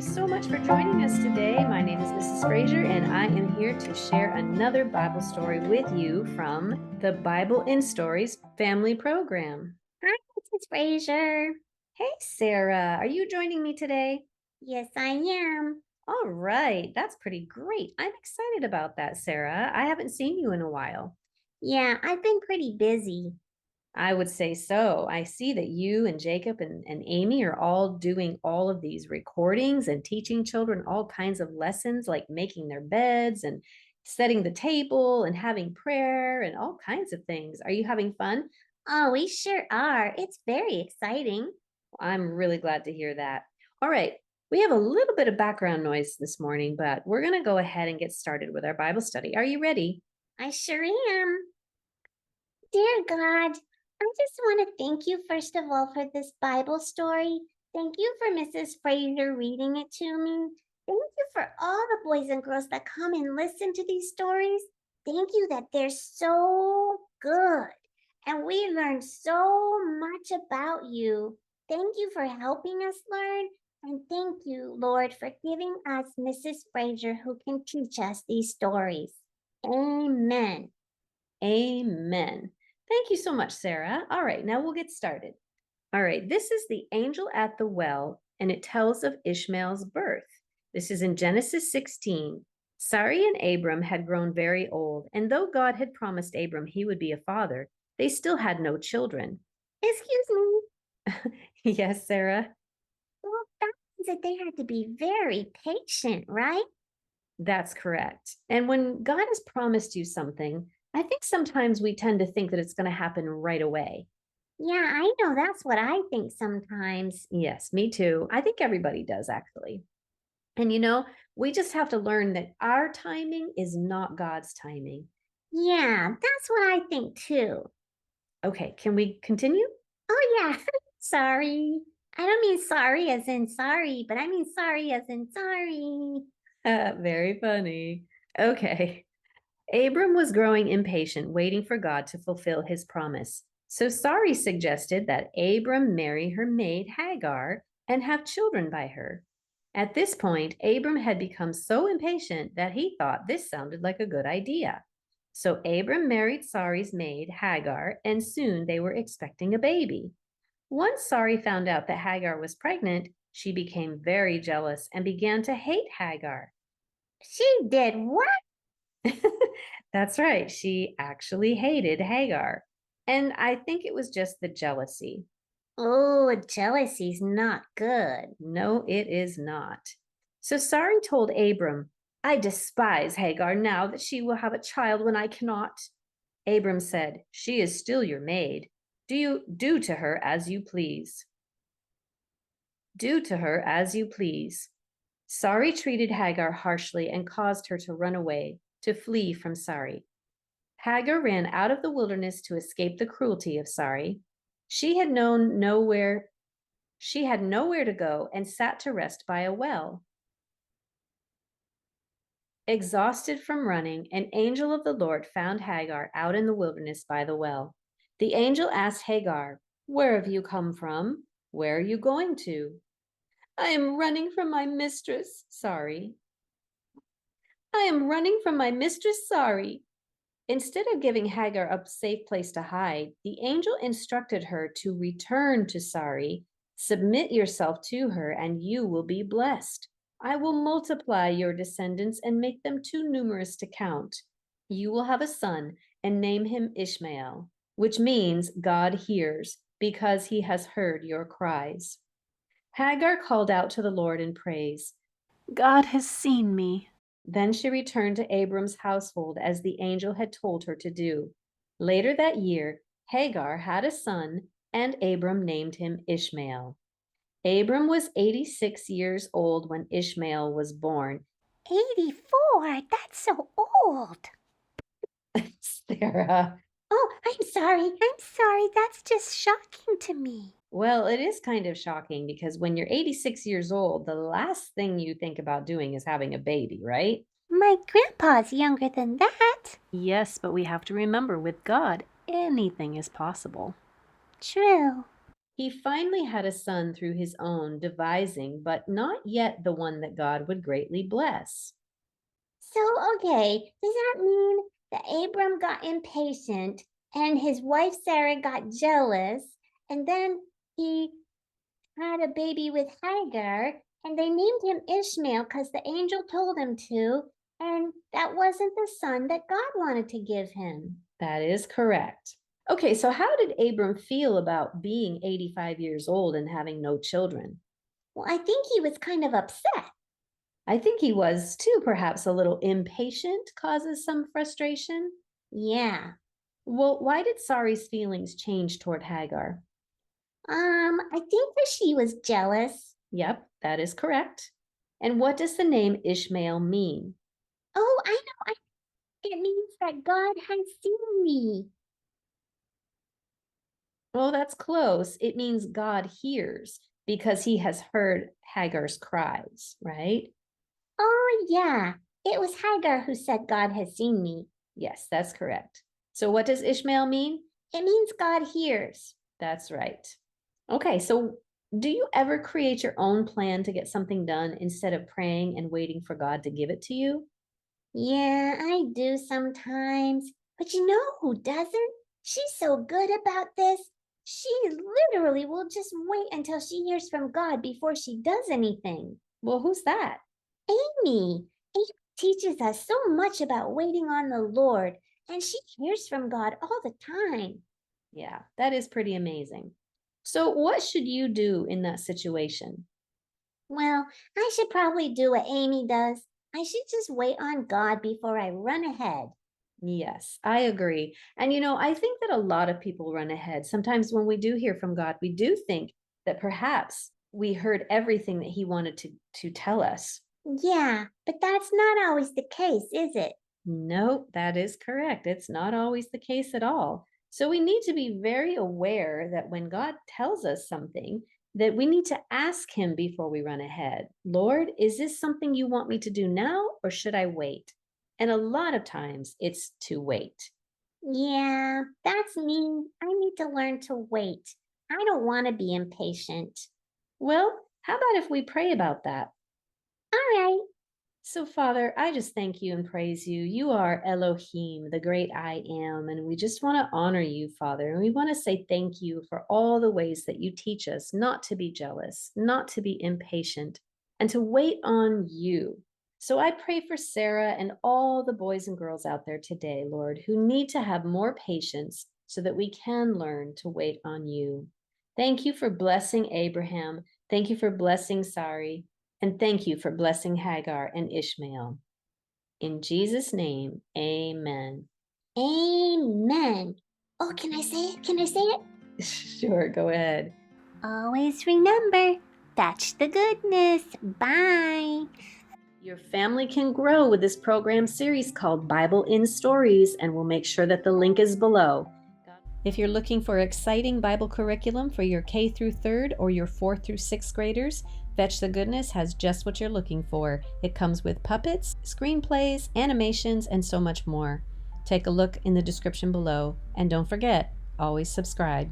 so much for joining us today. My name is Mrs. Frazier, and I am here to share another Bible story with you from the Bible in Stories family program. Hi, Mrs. Frazier. Hey, Sarah, are you joining me today? Yes, I am. All right, that's pretty great. I'm excited about that, Sarah. I haven't seen you in a while. Yeah, I've been pretty busy. I would say so. I see that you and Jacob and Amy are all doing all of these recordings and teaching children all kinds of lessons, like making their beds and setting the table and having prayer and all kinds of things. Are you having fun? Oh, we sure are. It's very exciting. I'm really glad to hear that. All right. We have a little bit of background noise this morning, but we're going to go ahead and get started with our Bible study. Are you ready? I sure am. Dear God, I just want to thank you, first of all, for this Bible story. Thank you for Mrs. Frazier reading it to me. Thank you for all the boys and girls that come and listen to these stories. Thank you that they're so good. And we learn so much about you. Thank you for helping us learn. And thank you, Lord, for giving us Mrs. Frazier who can teach us these stories. Amen. Amen. Thank you so much, Sarah. All right, now we'll get started. All right, this is the angel at the well, and it tells of Ishmael's birth. This is in Genesis 16. Sarai and Abram had grown very old, and though God had promised Abram he would be a father, they still had no children. Excuse me. Yes, Sarah, Well, that means that they had to be very patient, right? that's correct. And when God has promised you something, I think sometimes we tend to think that it's going to happen right away. Yeah, I know that's what I think sometimes. Yes, me too. I think everybody does, actually. And we just have to learn that our timing is not God's timing. Yeah, that's what I think too. Okay, can we continue? Oh, yeah. Sorry. I don't mean sorry as in sorry, but I mean sorry as in sorry. Very funny. Okay. Abram was growing impatient, waiting for God to fulfill his promise. So Sarai suggested that Abram marry her maid Hagar and have children by her. At this point, Abram had become so impatient that he thought this sounded like a good idea. So Abram married Sarai's maid Hagar, and soon they were expecting a baby. Once Sarai found out that Hagar was pregnant, she became very jealous and began to hate Hagar. She did what? That's right. She actually hated Hagar. And I think it was just the jealousy. Oh, jealousy's not good. No, it is not. So Sarai told Abram, I despise Hagar now that she will have a child when I cannot. Abram said, She is still your maid. Do to her as you please. Do to her as you please. Sarai treated Hagar harshly and caused her to run away, to flee from Sarai. Hagar ran out of the wilderness to escape the cruelty of Sarai. She had known nowhere she had nowhere to go and sat to rest by a well. Exhausted from running, an angel of the Lord found Hagar out in the wilderness by the well. The angel asked Hagar, Where have you come from? Where are you going to? I am running from my mistress, Sarai. I am running from my mistress, Sarai. Instead of giving Hagar a safe place to hide, the angel instructed her to return to Sarai. Submit yourself to her, and you will be blessed. I will multiply your descendants and make them too numerous to count. You will have a son and name him Ishmael, which means God hears, because he has heard your cries. Hagar called out to the Lord in praise. God has seen me. Then she returned to Abram's household as the angel had told her to do. Later that year, Hagar had a son, and Abram named him Ishmael. Abram was 86 years old when Ishmael was born. 84? That's so old. Sarah. Oh, I'm sorry. I'm sorry. That's just shocking to me. Well, it is kind of shocking because when you're 86 years old, the last thing you think about doing is having a baby, right? My grandpa's younger than that. Yes, but we have to remember with God, anything is possible. True. He finally had a son through his own devising, but not yet the one that God would greatly bless. So, okay, does that mean that Abram got impatient and his wife Sarah got jealous and then he had a baby with Hagar and they named him Ishmael because the angel told him to, and that wasn't the son that God wanted to give him? That is correct. Okay, so how did Abram feel about being 85 years old and having no children? Well, I think he was kind of upset. I think he was too, perhaps a little impatient causes some frustration. Yeah. Well, why did Sari's feelings change toward Hagar? I think that she was jealous. Yep, that is correct. And what does the name Ishmael mean? Oh, I know. It means that God has seen me. Well, that's close. It means God hears because he has heard Hagar's cries, right? Oh, yeah. It was Hagar who said God has seen me. Yes, that's correct. So what does Ishmael mean? It means God hears. That's right. Okay, so do you ever create your own plan to get something done instead of praying and waiting for God to give it to you? Yeah, I do sometimes. But you know who doesn't? She's so good about this. She literally will just wait until she hears from God before she does anything. Well, who's that? Amy. Amy teaches us so much about waiting on the Lord, and she hears from God all the time. Yeah, that is pretty amazing. So, what should you do in that situation? Well, I should probably do what Amy does. I should just wait on God before I run ahead. Yes, I agree. And I think that a lot of people run ahead. Sometimes when we do hear from God, we do think that perhaps we heard everything that he wanted to tell us. Yeah, but that's not always the case, is it? No, that is correct. It's not always the case at all. So we need to be very aware that when God tells us something, that we need to ask him before we run ahead. Lord, is this something you want me to do now or should I wait? And a lot of times it's to wait. Yeah, that's me. I need to learn to wait. I don't want to be impatient. Well, how about if we pray about that? All right. So, Father, I just thank you and praise you. You are Elohim, the great I am. And we just want to honor you, Father. And we want to say thank you for all the ways that you teach us not to be jealous, not to be impatient, and to wait on you. So I pray for Sarah and all the boys and girls out there today, Lord, who need to have more patience so that we can learn to wait on you. Thank you for blessing Abraham. Thank you for blessing Sari. And thank you for blessing Hagar and Ishmael. In Jesus' name, amen. Amen. Oh, can I say it? Can I say it? Sure, go ahead. Always remember, touch the goodness. Bye. Your family can grow with this program series called Bible in Stories, and we'll make sure that the link is below. If you're looking for exciting Bible curriculum for your K through 3rd or your 4th through 6th graders, Fetch the Goodness has just what you're looking for. It comes with puppets, screenplays, animations, and so much more. Take a look in the description below, and don't forget, always subscribe.